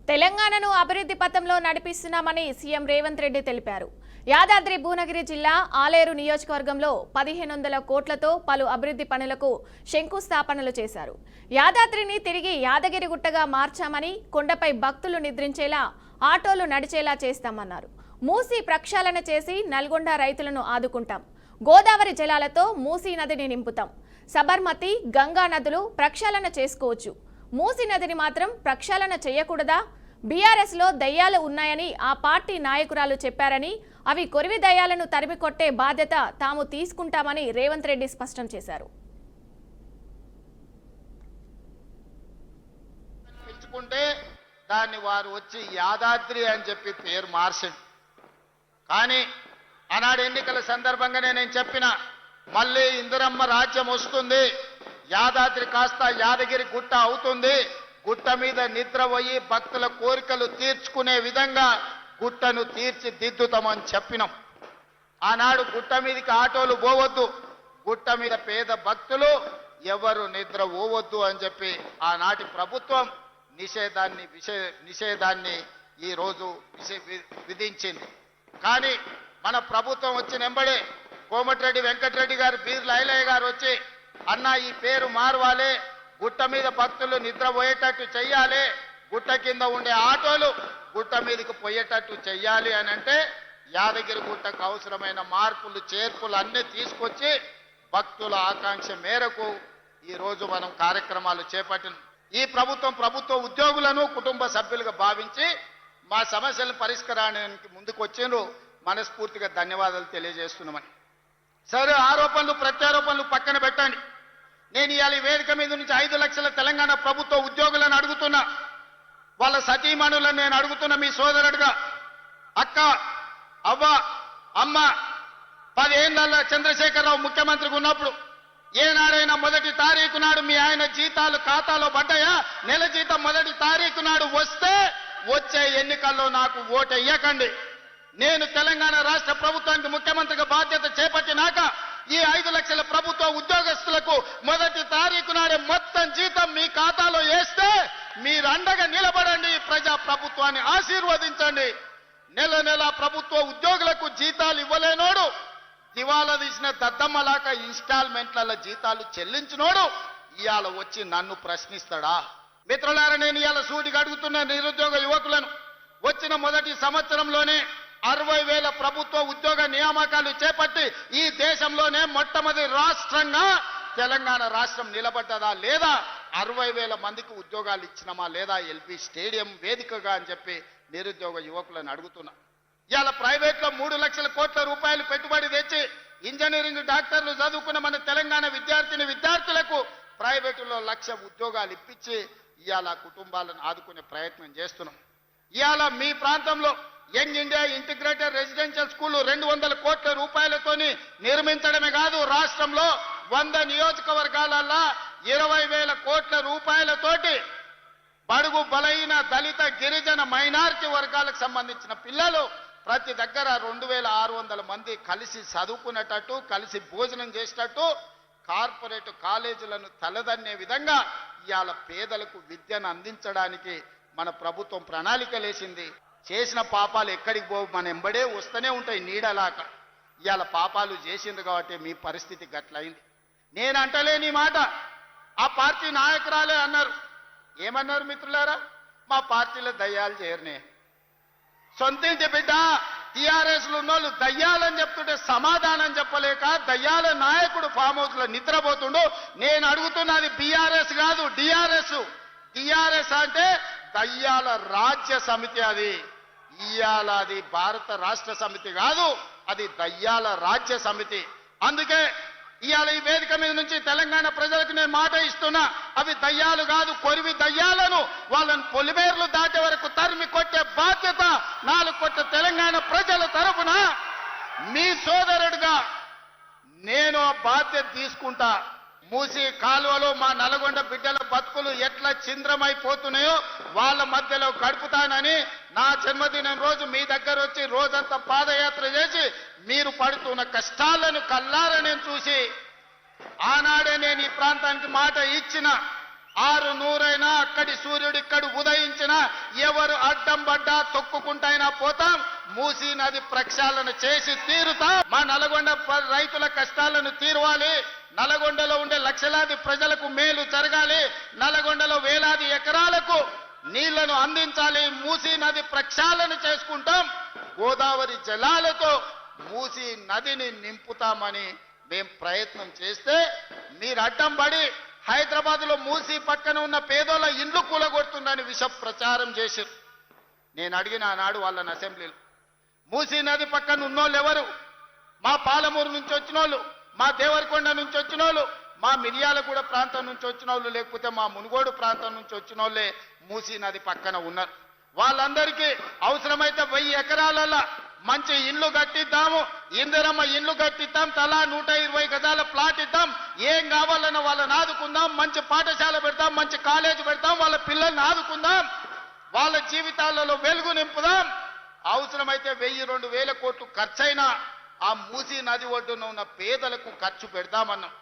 తెలంగాణను అభివృద్ధి పథంలో నడిపిస్తున్నామని సీఎం రేవంత్ రెడ్డి తెలిపారు. యాదాద్రి భువనగిరి జిల్లా ఆలేరు నియోజకవర్గంలో 1500 కోట్లతో పలు అభివృద్ధి పనులకు శంకుస్థాపనలు చేశారు. యాదాద్రిని తిరిగి యాదగిరిగుట్టగా మార్చామని, కొండపై భక్తులు నిద్రించేలా ఆటోలు నడిచేలా చేస్తామన్నారు. మూసీ ప్రక్షాళన చేసి నల్గొండ రైతులను ఆదుకుంటాం. గోదావరి జలాలతో మూసీ నదిని నింపుతాం. సబర్మతి, గంగా నదులు ప్రక్షాళన చేసుకోవచ్చు. మూసీ నదిని మాత్రం ప్రక్షాళన చేయకూడదా? బీఆర్ఎస్ లో దయ్యాలు ఉన్నాయని ఆ పార్టీ నాయకురాలు చెప్పారని, అవి కొరివి దయ్యాలను తరిమికొట్టే బాధ్యత తాము తీసుకుంటామని రేవంత్ రెడ్డి స్పష్టం చేశారు. దాన్ని వారు వచ్చి యాదాద్రి అని చెప్పి పేరు మార్చండి. కానీ ఆనాడు ఎన్నికల సందర్భంగానే నేను చెప్పిన, మళ్ళీ ఇందిరమ్మ రాజ్యం వస్తుంది, యాదాద్రి కాస్త యాదగిరి గుట్ట అవుతుంది, గుట్ట మీద నిద్రపోయి భక్తుల కోరికలు తీర్చుకునే విధంగా గుట్టను తీర్చిదిద్దుతామని చెప్పినాం. ఆనాడు గుట్ట మీదకి ఆటోలు పోవద్దు, గుట్ట మీద పేద భక్తులు ఎవరు నిద్ర పోవద్దు అని చెప్పి ఆనాటి ప్రభుత్వం నిషేధాన్ని ఈ రోజు విధించింది. కానీ మన ప్రభుత్వం వచ్చిన వెంబడే కోమటిరెడ్డి వెంకటరెడ్డి గారు, బీర్ల ఐలయ్య గారు వచ్చి, అన్న ఈ పేరు మారవాలి, గుట్ట మీద భక్తులు నిద్రపోయేటట్టు చెయ్యాలి, గుట్ట కింద ఉండే ఆటోలు గుట్ట మీదకి పోయేటట్టు చెయ్యాలి అని అంటే, యాదగిరి గుట్టకు అవసరమైన మార్పులు చేర్పులు అన్నీ తీసుకొచ్చి భక్తుల ఆకాంక్ష మేరకు ఈరోజు మనం కార్యక్రమాలు చేపట్టిన ఈ ప్రభుత్వ ఉద్యోగులను కుటుంబ సభ్యులుగా భావించి మా సమస్యల పరిష్కారానికి ముందుకు వచ్చిండ్రు. మనస్ఫూర్తిగా ధన్యవాదాలు తెలియజేస్తున్నామని. సరే, ఆరోపణలు ప్రత్యారోపణలు పక్కన పెట్టండి. నేను ఇవాళ ఈ వేదిక మీద నుంచి 5 లక్షల తెలంగాణ ప్రభుత్వ ఉద్యోగులను అడుగుతున్నా, వాళ్ళ సతీమణులను నేను అడుగుతున్నా, మీ సోదరుడుగా, అక్క, అవ్వ, అమ్మ, 10 ఏళ్ల చంద్రశేఖరరావు ముఖ్యమంత్రిగా ఉన్నప్పుడు ఏనాడైనా 1వ తారీఖు నాడు మీ ఆయన జీతాలు ఖాతాలో పడ్డాయా? నెల జీతం 1వ తారీఖు నాడు వస్తే వచ్చే ఎన్నికల్లో నాకు ఓటు వేయకండి. నేను తెలంగాణ రాష్ట్ర ప్రభుత్వానికి ముఖ్యమంత్రిగా బాధ్యత చేపట్టినాక ఈ 5 లక్షల ప్రభుత్వ ఉద్యోగస్తులకు 1వ తారీఖు నాడే మొత్తం జీతం మీ ఖాతాలో వేస్తే మీరు అండగా నిలబడండి, ప్రజా ప్రభుత్వాన్ని ఆశీర్వదించండి. నెల ప్రభుత్వ ఉద్యోగులకు జీతాలు ఇవ్వలేనోడు, దివాలా తీసిన దద్దమ్మలాక ఇన్స్టాల్మెంట్ల జీతాలు చెల్లించినోడు ఇవాళ వచ్చి నన్ను ప్రశ్నిస్తాడా? మిత్రులారా, నేను ఇవాళ సూటిగా అడుగుతున్న నిరుద్యోగ యువకులను, వచ్చిన మొదటి సంవత్సరంలోనే 60,000 ప్రభుత్వ ఉద్యోగ నియామకాలు చేపట్టి ఈ దేశంలోనే మొట్టమొదటి రాష్ట్రంగా తెలంగాణ రాష్ట్రం నిలబడ్డదా లేదా? 60,000 మందికి ఉద్యోగాలు ఇచ్చినామా లేదా ఎల్బీ స్టేడియం వేదికగా అని చెప్పి నిరుద్యోగ యువకులను అడుగుతున్నా. ఇవాళ ప్రైవేట్లో 3 లక్షల కోట్ల రూపాయలు పెట్టుబడి తెచ్చి ఇంజనీరింగ్ డాక్టర్లు చదువుకున్న మన తెలంగాణ విద్యార్థులకు ప్రైవేటులో 1,00,000 ఉద్యోగాలు ఇప్పించి ఇవాళ కుటుంబాలను ఆదుకునే ప్రయత్నం చేస్తున్నాం. ఇవాళ మీ ప్రాంతంలో young India integrated residential school 200 కోట్ల రూపాయలతోని నిర్మించడమే కాదు, రాష్ట్రంలో 100 నియోజకవర్గాలల్లో 20,000 కోట్ల రూపాయలతోటి బడుగు బలైన దళిత గిరిజన మైనారిటీ వర్గాలకు సంబంధించిన పిల్లలు ప్రతి దగ్గర 2,600 మంది కలిసి చదువుకునేటట్టు, కలిసి భోజనం చేసేటట్టు కార్పొరేట్ కాలేజీలను తలదన్నే విధంగా ఇవాళ పేదలకు విద్యను అందించడానికి మన ప్రభుత్వం ప్రణాళికలేసింది. చేసిన పాపాలు ఎక్కడికి పోవు, మన ఎంబడే వస్తూనే ఉంటాయి నీడలాక. ఇవాళ పాపాలు చేసింది కాబట్టి మీ పరిస్థితి గట్లయింది. నేను అంటలేని మాట ఆ పార్టీ నాయకురాలే అన్నారు. ఏమన్నారు మిత్రులారా? మా పార్టీలో దయ్యాలు చేరనే. సొంతింటి బిడ్డ టీఆర్ఎస్లు ఉన్నోళ్ళు దయ్యాలని చెప్తుంటే సమాధానం చెప్పలేక దయ్యాల నాయకుడు ఫామ్ హౌస్ లో నిద్రపోతుండు. నేను అడుగుతున్నది బీఆర్ఎస్ కాదు, డిఆర్ఎస్ అంటే దయ్యాల రాజ్య సమితి. అది ఇయాల అది భారత రాష్ట్ర సమితి కాదు, అది దయ్యాల రాజ్య సమితి. అందుకే ఇవాళ ఈ వేదిక మీద నుంచి తెలంగాణ ప్రజలకు నేను మాట ఇస్తున్నా, అవి దయ్యాలు కాదు, కొరివి దయ్యాలను వాళ్ళని పొలిమేర్లు దాటే వరకు తరిమి కొట్టే బాధ్యత 4 కోట్ల తెలంగాణ ప్రజల తరఫున మీ సోదరుడిగా నేను ఆ బాధ్యత తీసుకుంటా. మూసి కాలువలో మా నల్గొండ బిడ్డల బతుకులు ఎట్లా చింద్రమైపోతున్నాయో వాళ్ళ మధ్యలో గడుపుతానని నా జన్మదినం రోజు మీ దగ్గర వచ్చి రోజంతా పాదయాత్ర చేసి మీరు పడుతున్న కష్టాలను కల్లారా నేను చూసి ఆనాడే నేను ఈ ప్రాంతానికి మాట ఇచ్చిన ఆరు నూరైనా అక్కడి సూర్యుడు ఇక్కడ ఉదయించిన ఎవరు అడ్డం పడ్డా తొక్కుకుంటైనా పోతాం. మూసీ నది ప్రక్షాళన చేసి తీరుతాం. మా నల్గొండ రైతుల కష్టాలను తీరవాలి. నల్గొండలో ఉండే లక్షలాది ప్రజలకు మేలు జరగాలి. నల్గొండలో వేలాది ఎకరాలకు నీళ్లను అందించాలి. మూసీ నది ప్రక్షాళన చేసుకుంటాం. గోదావరి జలాలతో మూసీ నదిని నింపుతామని మేము ప్రయత్నం చేస్తే మీరు అడ్డం పడి హైదరాబాద్ లో మూసీ పక్కన ఉన్న పేదోళ్ళ ఇండ్లు కూలగొడుతుందని విష ప్రచారం చేశారు. నేను అడిగిన ఆనాడు వాళ్ళని అసెంబ్లీలో, మూసీ నది పక్కన ఉన్నోళ్ళు ఎవరు? మా పాలమూరు నుంచి వచ్చిన వాళ్ళు, మా దేవరకొండ నుంచి వచ్చిన వాళ్ళు, మా మిర్యాలగూడ ప్రాంతం నుంచి వచ్చిన వాళ్ళు, లేకపోతే మా మునుగోడు ప్రాంతం నుంచి వచ్చిన వాళ్ళే మూసీ నది పక్కన ఉన్నారు. వాళ్ళందరికీ అవసరమైతే 1000 ఎకరాలలో మంచి ఇండ్లు కట్టిద్దాము, ఇందిరమ్మ ఇండ్లు కట్టిద్దాం, తలా 120 గజాల ప్లాట్ ఇద్దాం. ఏం కావాలన్నా వాళ్ళని ఆదుకుందాం. మంచి పాఠశాల పెడతాం, మంచి కాలేజీ పెడతాం, వాళ్ళ పిల్లల్ని ఆదుకుందాం, వాళ్ళ జీవితాలలో వెలుగు నింపుదాం. అవసరమైతే 1000-2000 కోట్లు ఖర్చైనా ఆ మూసీ నది ఒడ్డున ఉన్న పేదలకు ఖర్చు పెడదామన్నాం.